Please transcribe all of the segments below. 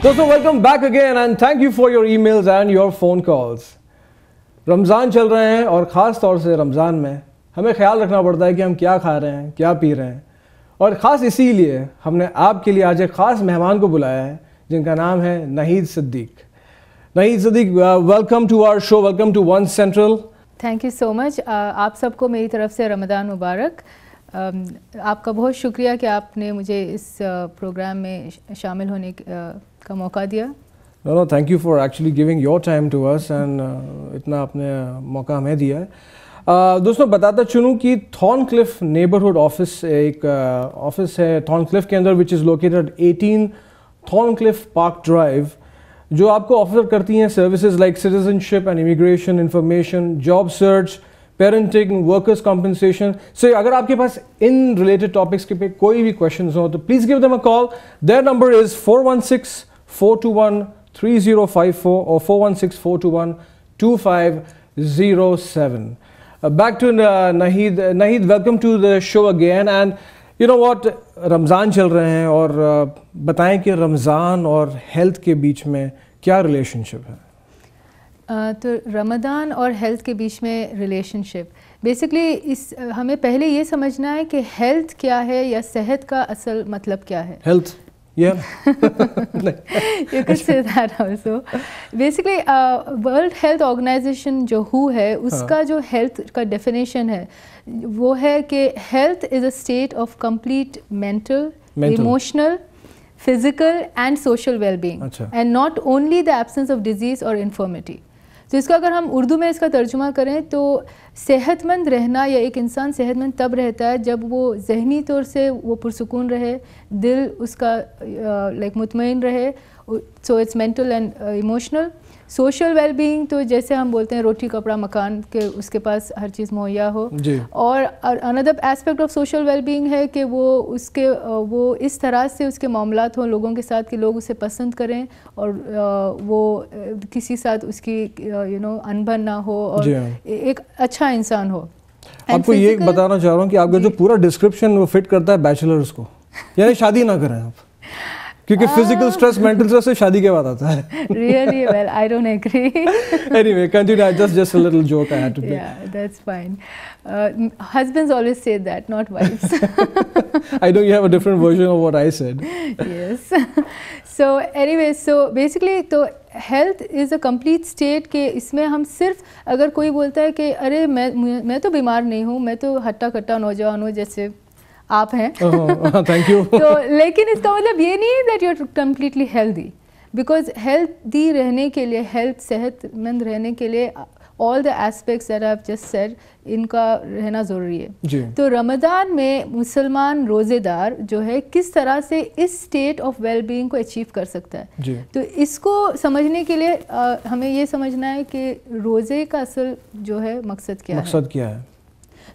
دوستو welcome back again and thank you for your emails and your phone calls. Ramzan چل رہے ہیں اور خاص طور سے رمضان میں ہمیں خیال رکھنا پڑتا ہے کہ ہم کیا کھا رہے ہیں, کیا پی رہے ہیں, اور خاص اسی لیے ہم نے آپ کے لیے آج ایک خاص مہمان کو بلایا ہے جن کا نام ہے Nahid Siddiq. Nahid Siddiq, welcome to our show, welcome to One Central. Thank you so much. آپ سب کو میری طرف سے رمضان مبارک. آپ کا بہت شکریہ کہ آپ نے مجھے اس پروگرام میں شامل ہونے کا موقع دیا. No, thank you for actually giving your time to us and اتنا آپ نے موقع ہمیں دیا ہے. دوستوں بتاتا چلوں کہ تھارن کلف نیبرہڈ آفس ایک آفس ہے تھارن کلف کے اندر which is located 18 Thorncliffe park drive, جو آپ کو آفر کرتی ہیں services like citizenship and immigration, information, job search, parenting, workers compensation. So اگر آپ کے پاس ان ریلیٹڈ ٹاپکس کے پہ کوئی بھی کوشچنز ہوں تو please give them a call. Their number is 416-421-3054 or 416-421-2507. Back to Naheed. Naheed, welcome to the show again. And you know what, رمضان چل رہے ہیں اور بتائیں کہ رمضان اور ہیلتھ کے بیچ میں کیا ریلیشن شپ ہے؟ تو رمضان اور ہیلتھ کے بیچ میں ریلیشن شپ بیسکلی ہمیں پہلے یہ سمجھنا ہے کہ ہیلتھ کیا ہے یا صحت کا اصل مطلب کیا ہے. Health You could say that also. Basically, World Health Organization جو WHO ہے اس کا جو ہیلتھ کا ڈیفینیشن ہے وہ ہے کہ health is a state of complete mental, emotional, physical and social well-being and not only the absence of disease or infirmity. تو اس کا اگر ہم اردو میں اس کا ترجمہ کریں تو صحت مند رہنا یا ایک انسان صحت مند تب رہتا ہے جب وہ ذہنی طور سے وہ پرسکون رہے, دل اس کا لائک مطمئن رہے. So it's mental and emotional. Social well being تو جیسے ہم بولتے ہیں روٹی کپڑا مکان کہ اس کے پاس ہر چیز مہیا ہو. اور اندر aspect of social well being ہے کہ وہ اس طرح سے اس کے معاملات ہوں لوگوں کے ساتھ کہ لوگ اسے پسند کریں اور وہ کسی ساتھ اس کی انبن نہ ہو اور ایک اچھا انسان ہو. آپ کو یہ بتانا چاہ رہا ہوں کہ آپ کا جو پورا ڈسکرپشن وہ فٹ کرتا ہے بیچلرز کو, یعنی شادی نہ کریں آپ, کیونکہ فزیکل اسٹریس مینٹل اسٹریس سے شادی کے بعد آتا ہے. Really? Well, I don't agree. Anyway, continue. Just a little joke I had to make. Yeah, that's fine. Husbands always say that, not wives. I know you have a different version of what I said. Yes. So anyway, so basically تو health is a complete state کہ اس میں ہم صرف اگر کوئی بولتا ہے کہ ارے میں تو بیمار نہیں ہوں, میں تو ہٹا کٹا نوجوان ہوں جیسے آپ ہیں, تھینک یو, تو لیکن اس کا مطلب یہ نہیں ہے that you are completely healthy, because healthy رہنے کے لیے, ہیلتھ صحت مند رہنے کے لیے all the aspects that I have just said ان کا رہنا ضروری ہے. تو رمضان میں مسلمان روزے دار جو ہے کس طرح سے اس اسٹیٹ آف ویل بینگ کو اچیو کر سکتا ہے, تو اس کو سمجھنے کے لیے ہمیں یہ سمجھنا ہے کہ روزے کا اصل جو ہے مقصد کیا ہے.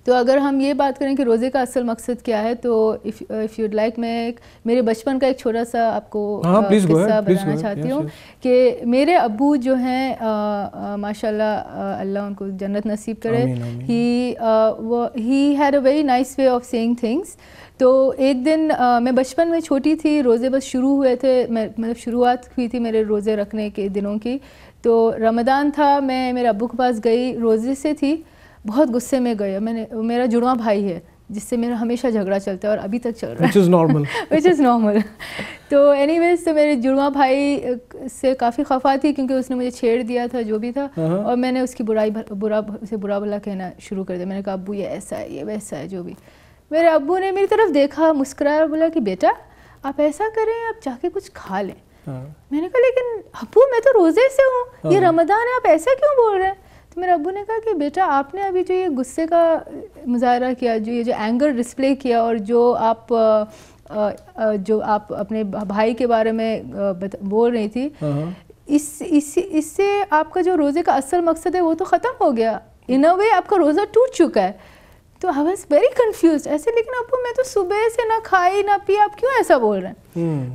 تو اگر ہم یہ بات کریں کہ روزے کا اصل مقصد کیا ہے تو اف یوڈ لائک میں میرے بچپن کا ایک چھوٹا سا آپ کو قصہ بتانا چاہتی ہوں کہ میرے ابو جو ہیں ماشاء اللہ اللہ ان کو جنت نصیب کرے, he had a very nice way of saying things. تو ایک دن میں بچپن میں چھوٹی تھی, روزے بس شروع ہوئے تھے, مطلب شروعات ہوئی تھی میرے روزے رکھنے کے دنوں کی. تو رمضان تھا, میں میرے ابو کے پاس گئی, روزے سے تھی, بہت غصے میں گئے. میرا جڑواں بھائی ہے جس سے میرا ہمیشہ جھگڑا چلتا ہے اور ابھی تک چل رہا ہے, which is normal. تو اینی ویز تو میرے جڑواں بھائی سے کافی خفا تھی کیونکہ اس نے مجھے چھیڑ دیا تھا جو بھی تھا, اور میں نے اس کی برا بھلا کہنا شروع کر دیا. میں نے کہا ابو یہ ایسا ہے, یہ ویسا ہے, جو بھی. میرے ابو نے میری طرف دیکھا, مسکرایا اور بولا کہ بیٹا آپ ایسا کریں, آپ جا کے کچھ کھا لیں. میں نے کہا لیکن ابو میں تو روزے سے ہوں, یہ رمضان ہے, آپ ایسا کیوں بول رہے ہیں؟ تو میرے ابو نے کہا کہ بیٹا آپ نے ابھی جو یہ غصے کا مظاہرہ کیا, جو اینگر ڈسپلے کیا, اور جو آپ اپنے بھائی کے بارے میں بول رہی تھی, اس سے آپ کا جو روزے کا اصل مقصد ہے وہ تو ختم ہو گیا. ان اے وے آپ کا روزہ ٹوٹ چکا ہے. تو آئی واز ویری کنفیوزڈ ایسے, لیکن ابو میں تو صبح سے نہ کھائی نہ پی, آپ کیوں ایسا بول رہے ہیں؟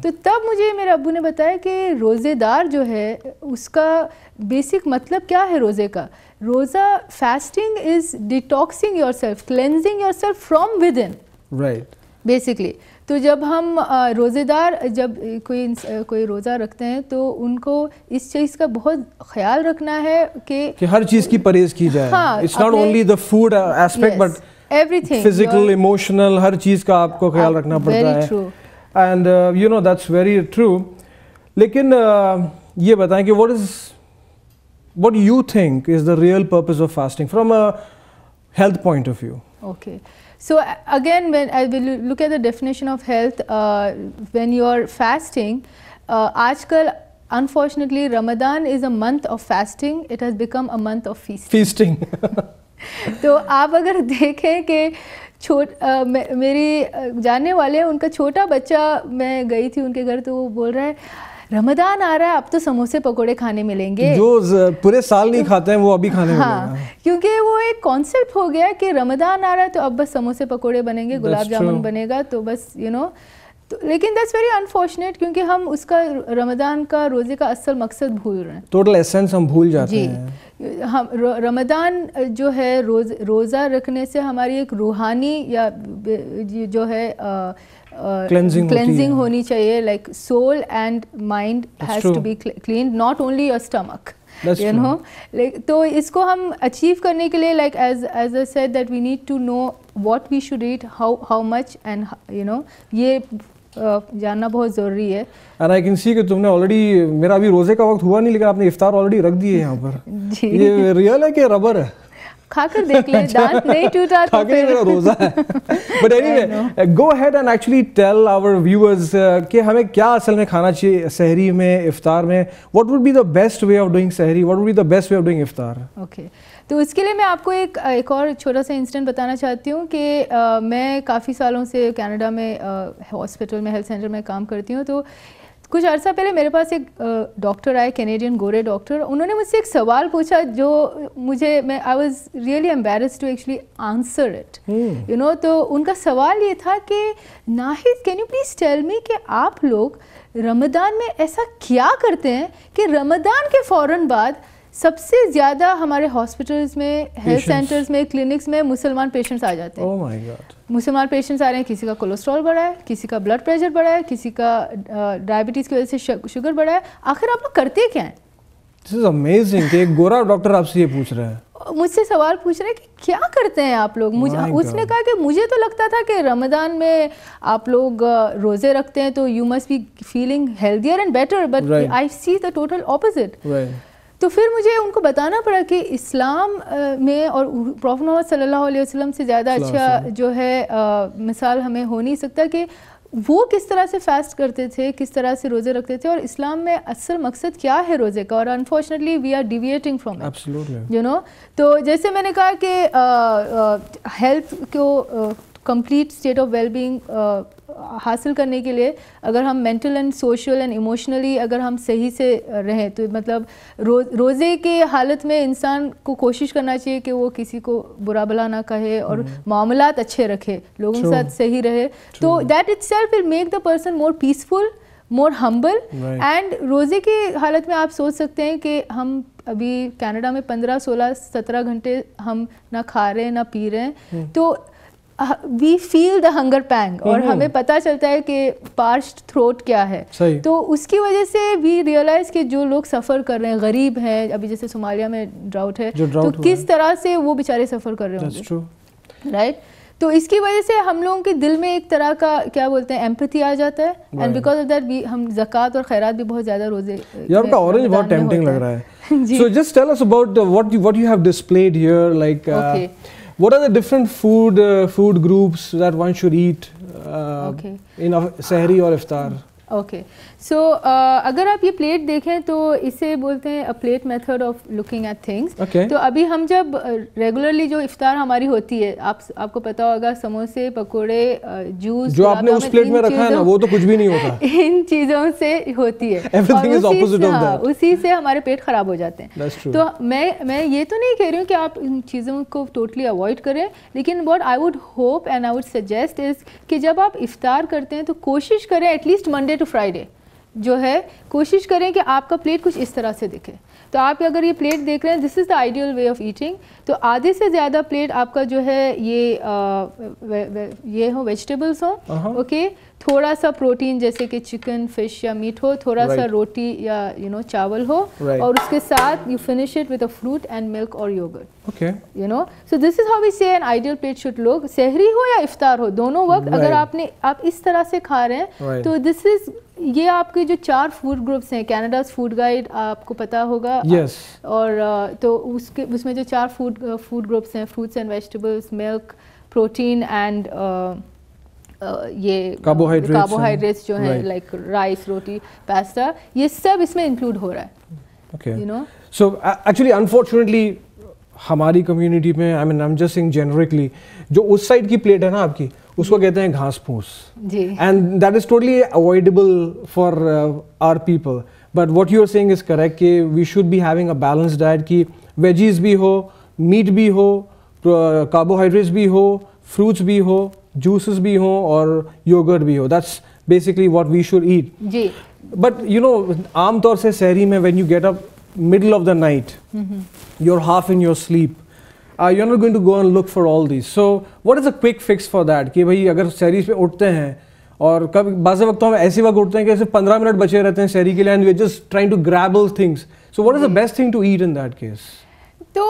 تو تب مجھے میرے ابو نے بتایا کہ روزے دار جو ہے اس کا بیسک مطلب کیا ہے روزے کا. روزہ fasting is detoxing yourself, cleansing yourself from within, right, basically. تو جب ہم روزے دار جب کوئی روزہ رکھتے ہیں تو ان کو اس چیز کا بہت خیال رکھنا ہے کہ ہر چیز کی پرہیز کی جائے. It's not only the food aspect but everything, physical, emotional, ہر چیز کا آپ کو خیال رکھنا پڑتا ہے. And you know that's very true. لیکن یہ بتائیں کہ what do you think is the real purpose of fasting from a health point of view? Okay. So again, when I will look at the definition of health, when you are fasting, آج کل unfortunately Ramadan is a month of fasting. It has become a month of feasting. تو آپ اگر دیکھیں کہ میری جاننے والے ان کا چھوٹا بچہ, میں گئی تھی ان کے گھر تو وہ بول رہا ہے رمضان آ رہا ہے اب تو سموسے پکوڑے کھانے ملیں گے, جو پورے سال نہیں کھاتے ہیں وہ ابھی کھانے ملیں گے. ہاں, کیونکہ وہ ایک کانسیپٹ ہو گیا کہ رمضان آ رہا ہے تو اب بس سموسے پکوڑے بنیں گے, گلاب جامن بنے گا, تو بس لیکن دیٹس ویری انفارچونیٹ کیونکہ ہم اس کا رمضان کا روزے کا اصل مقصد بھول رہے ہیں, ٹوٹل ایسنس ہم بھول جاتے ہیں. ہم رمضان جو ہے روزہ رکھنے سے ہماری ایک روحانی یا جو ہے کلینزنگ ہونی چاہیے, like soul and mind has to be clean, not only your stomach, you know. تو اس کو ہم اچیو کرنے کے لیے like as I said that we need to know what we should eat, how much, and you know یہ جاننا بہت ضروری ہے. اینڈ آئی کین سی کہ تم نے آلریڈی, میرا ابھی روزے کا وقت ہوا نہیں لیکن آپ نے افطار آلریڈی رکھ دی ہے یہاں پر. جی, یہ ریئل ہے کہ ربر ہے؟ کھا کر دیکھ لیں, دانت نہیں ٹوٹا تو میرا روزہ ہے. But anyway go ahead and actually tell our viewers کہ ہمیں کیا اصل میں کھانا چاہیے سحری میں, افطار میں. What would be the best way of doing سحری, what would be the best way of doing افطار؟ اوکے, تو اس کے لیے میں آپ کو ایک اور چھوٹا سا انسیڈنٹ بتانا چاہتی ہوں کہ میں کافی سالوں سے کینیڈا میں ہاسپٹل میں, ہیلتھ سینٹر میں کام کرتی ہوں. تو کچھ عرصہ پہلے میرے پاس ایک ڈاکٹر آئے, کینیڈین گورے ڈاکٹر. انہوں نے مجھ سے ایک سوال پوچھا جو مجھے I was really embarrassed to actually answer it, you know. تو ان کا سوال یہ تھا کہ Nahid can you please tell me کہ آپ لوگ رمضان میں ایسا کیا کرتے ہیں کہ رمضان کے فوراً بعد سب سے زیادہ ہمارے ہاسپٹلس میں, ہیلتھ سینٹرز میں, کلینکس میں مسلمان پیشنٹس آ جاتے ہیں. Oh my God. مسلمان پیشنٹس آ رہے ہیں, کسی کا کولیسٹرول بڑھا ہے, کسی کا بلڈ پریشر بڑھا ہے, کسی کا ڈائبٹیز کی وجہ سے شوگر بڑھا ہے. آخر آپ لوگ کرتے کیا ہیں؟ This is amazing کہ ایک گورا ڈاکٹر آپ سے یہ پوچھ رہا ہے, مجھ سے سوال پوچھ رہے ہیں کہ کیا کرتے ہیں آپ لوگ. اس نے کہا کہ مجھے تو لگتا تھا کہ رمضان میں آپ لوگ روزے رکھتے ہیں تو you must be feeling healthier and better, but I see the total opposite. تو پھر مجھے ان کو بتانا پڑا کہ اسلام میں اور پروفیٹ محمد صلی اللہ علیہ وسلم سے زیادہ اچھا جو ہے مثال ہمیں ہو نہیں سکتا کہ وہ کس طرح سے فاسٹ کرتے تھے, کس طرح سے روزے رکھتے تھے, اور اسلام میں اصل مقصد کیا ہے روزے کا. اور unfortunately we are deviating from it, you know. تو جیسے میں نے کہا کہ ہیلتھ کو complete state of well being حاصل کرنے کے لیے اگر ہم mental and social and emotionally اگر ہم صحیح سے رہیں تو مطلب روزے کے حالت میں انسان کو کوشش کرنا چاہیے کہ وہ کسی کو برا بھلا نہ کہے اور معاملات اچھے رکھے, لوگوں کے ساتھ صحیح رہے. تو that it self will make the person more peaceful, more humble. And روزے کی حالت میں آپ سوچ سکتے ہیں کہ ہم ابھی کینیڈا میں 15, 16, 17 گھنٹے ہم نہ کھا رہے ہیں نہ پی رہے ہیں, تو وی فیل دا ہنگر پینگ, اور ہمیں پتہ چلتا ہے کہ پارچڈ تھروٹ کیا ہے. تو اس کی وجہ سے وی ریئلائز کہ جو لوگ سفر کر رہے ہیں, غریب ہیں, ابھی جیسے صومالیہ میں ڈراؤٹ ہے, تو کس طرح سے وہ بیچارے سفر کر رہے ہوں گے, رائٹ. تو اس کی وجہ سے ہم لوگوں کے دل میں ایک طرح کا کیا بولتے ہیں ایمپتھی آ جاتا ہے, اینڈ بیکاز آف دیٹ ہم زکوٰۃ اور خیرات بھی بہت زیادہ روزے. یار آپ کا اورنج بہت ٹیمپٹنگ لگ رہا ہے. So just tell us about what you have displayed here, like what are the different food groups that one should eat in sahri or iftar? Okay, so اگر آپ یہ پلیٹ دیکھیں تو اسے بولتے ہیں plate method of looking at things. تو ابھی ہم جب ریگولرلی جو افطار ہماری ہوتی ہے, آپ کو پتا ہوگا سموسے, پکوڑے, جوس, جو آپ نے اس پلیٹ میں رکھا ہے نا وہ تو کچھ بھی نہیں ہوتا, ان چیزوں سے ہوتی ہے, اسی سے ہمارے پیٹ خراب ہو جاتے ہیں. تو میں یہ تو نہیں کہہ رہی ہوں کہ آپ ان چیزوں کو ٹوٹلی اوائڈ کریں, لیکن what I would hope and I would suggest is کہ جب آپ افطار کرتے ہیں تو کوشش کریں at least Monday to Friday جو ہے کوشش کریں کہ آپ کا پلیٹ کچھ اس طرح سے دکھے. تو آپ اگر یہ پلیٹ دیکھ رہے ہیں, this is the ideal way of eating. تو آدھے سے زیادہ پلیٹ آپ کا جو ہے یہ ہو ویجیٹیبلس ہوں, اوکے. تھوڑا سا پروٹین جیسے کہ چکن فش یا میٹ ہو, تھوڑا سا روٹی یا چاول ہو, اور اس کے ساتھ you finish it with a fruit and milk اور yoghurt. So this is how we say an ideal plate should look. سحری ہو یا افطار ہو, دونوں وقت اگر آپ اس طرح سے کھا رہے ہیں تو دس از, یہ آپ کے جو 4 فوڈ گروپس ہیں, کینیڈاز فوڈ گائیڈ آپ کو پتا ہوگا, اور تو اس میں جو 4 فوڈ گروپس ہیں, fruits and vegetables, milk, protein and یہ کاربوہائیڈریٹس جو ہیں لائک رائس, روٹی, پاستا, یہ سب اس میں انکلوڈ ہو رہا ہے. سو ایکچولی انفارچونیٹلی ہماری کمیونٹی میں, آئی مین آئی ایم جسٹ سیئنگ جنرکلی, جو اس سائڈ کی پلیٹ ہے نا آپ کی, اس کو کہتے ہیں گھاس پھوس, and that is totally avoidable for our people. But what you are seeing is correct کہ we should be having a balance diet, کی ویجیز بھی ہو, میٹ بھی ہو, کاربوہائیڈریٹس بھی ہو, فروٹس بھی ہو, جوسز بھی ہوں, اور یوگرٹ بھی ہو. That's basically what we should eat. جی بٹ عام طور سے سحری میں when you get up middle of the night, you're half in your sleep, you're not going to go and look for all these. So what is a quick fix for that کہ بھائی اگر سحری پہ اٹھتے ہیں, اور کبھی بعض وقتوں میں ایسے وقت اٹھتے ہیں کہ صرف 15 منٹ بچے رہتے ہیں سحری کے لیے, and we're just trying to grab all things. So what is the best thing to eat in that case? تو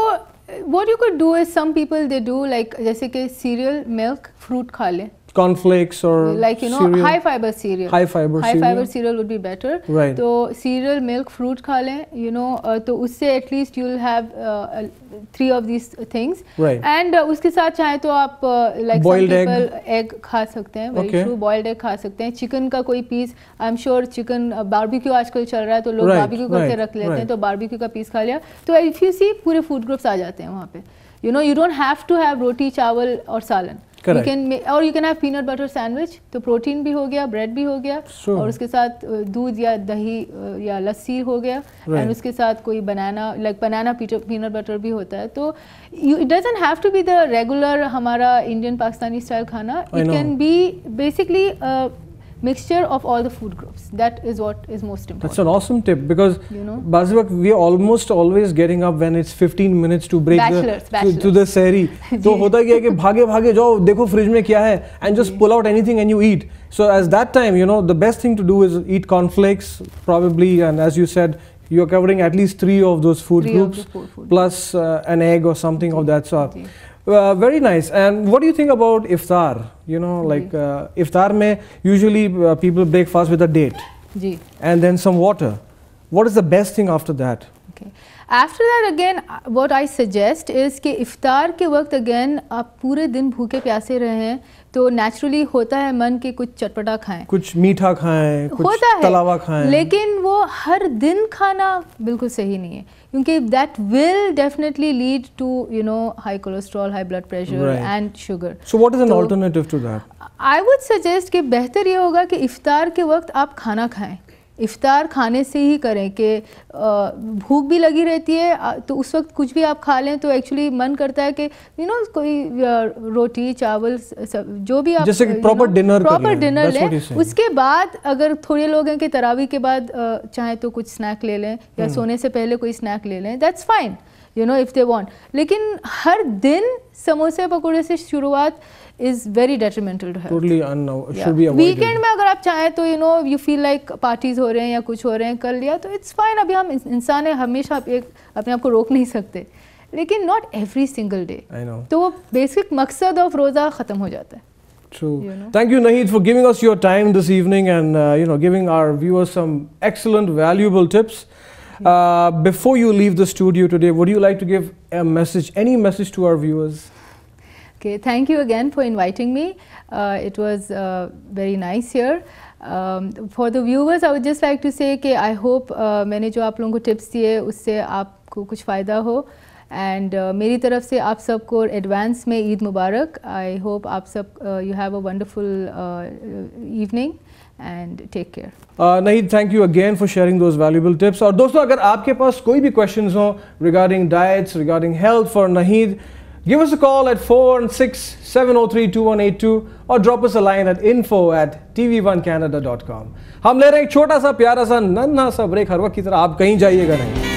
what you could do is, some people they do like جیسے کہ cereal, milk, fruit کھا لیں, corn flakes or like cereal. high fiber cereal would be better. Right. So cereal, milk, fruit kha lein, to usse at least you'll have 3 of these things. Right. And uske sath chahe to aap like boiled some people egg kha sakte hain. Very true. Boiled egg kha sakte hain. Chicken ka koi piece, I'm sure chicken barbecue aajkal chal raha hai, to log barbecue karke rakh lete hain, to barbecue ka piece kha liya. To if you see pure food groups aa jate hain wahan pe. You don't have to have roti, chawal or salan. You can have peanut butter sandwich, تو protein بھی ہو گیا, bread بھی ہو گیا, اور اس کے ساتھ دودھ یا دہی یا لسی ہو گیا, اینڈ اس کے ساتھ کوئی banana, like banana peanut butter بھی ہوتا ہے. تو it doesn't have to be the regular ہمارا انڈین پاکستانی اسٹائل کھانا. It can be basically mixture of all the food groups. That is what is most important. That's an awesome tip, because Bazwak, we are almost always getting up when it's 15 minutes to break to the sehri. So hota kya hai ki bhage jao, dekho fridge mein kya hai, and just pull out anything and you eat. So as that time, the best thing to do is eat cornflakes probably, and as you said, you're covering at least 3 of those food groups plus an egg or something of that sort. Very nice. And what do you think about iftar? Like iftar mein usually people break fast with a date. Ji. And then some water. What is the best thing after that? Okay. After that again, what I suggest is کہ افطار کے وقت again آپ پورے دن بھوکے پیاسے رہیں تو نیچرلی ہوتا ہے من کہ کچھ چٹپٹا کھائیں, کچھ میٹھا کھائیں, کچھ تلا ہوا کھائیں, لیکن وہ ہر دن کھانا بالکل صحیح نہیں ہے, کیونکہ that will definitely lead to high cholesterol, high blood pressure and sugar. So what is an alternative to that? I would suggest کہ بہتر یہ ہوگا کہ افطار کے وقت آپ کھانا کھائیں. افطار کھانے سے ہی کریں کہ بھوک بھی لگی رہتی ہے, تو اس وقت کچھ بھی آپ کھا لیں تو ایکچولی من کرتا ہے کہ کوئی روٹی, چاول, جو بھی آپ پراپر ڈنر لیں. اس کے بعد اگر تھوڑے لوگ ہیں کہ تراویح کے بعد چاہیں تو کچھ اسنیک لے لیں, یا سونے سے پہلے کوئی اسنیک لے لیں, that's fine if they want. لیکن ہر دن سموسے پکوڑے سے شروعات is very detrimental to health. Totally should be avoided. Weekend میں اگر آپ چاہیں تو you feel like parties ہو رہے ہیں یا کچھ ہو رہے ہیں, کر لیا تو it's fine. ابھی ہم انسان ہیں, ہمیشہ اپنے آپ کو روک نہیں سکتے, لیکن not every single day. I know. تو وہ بیسک مقصد آف روزہ ختم ہو جاتا ہے. True. Thank you, Naheed, for giving us your time this evening and giving our viewers some excellent, valuable tips. Before you leave the studio today, would you like to give a message, any message to our viewers? Okay, thank you again for inviting me. It was very nice here. For the viewers, I would just like to say کہ I hope میں نے جو آپ لوگوں کو tips دیے اس سے آپ کو کچھ فائدہ ہو, اینڈ میری طرف سے آپ سب کو ایڈوانس میں عید مبارک. آئی ہوپ آپ سب you have a wonderful evening and take care. Naheed, thank you again for sharing those valuable tips. اور دوستوں اگر آپ کے پاس کوئی بھی questions ہوں regarding diets, regarding health for Naheed, give us a call at 416-703-2182 or drop us a line at info@tv1canada.com. ہم لے رہے ہیں ایک چھوٹا سا پیارا سا ننھا سا بریک, ہر وقت کی طرح آپ کہیں جائیے گا نہیں.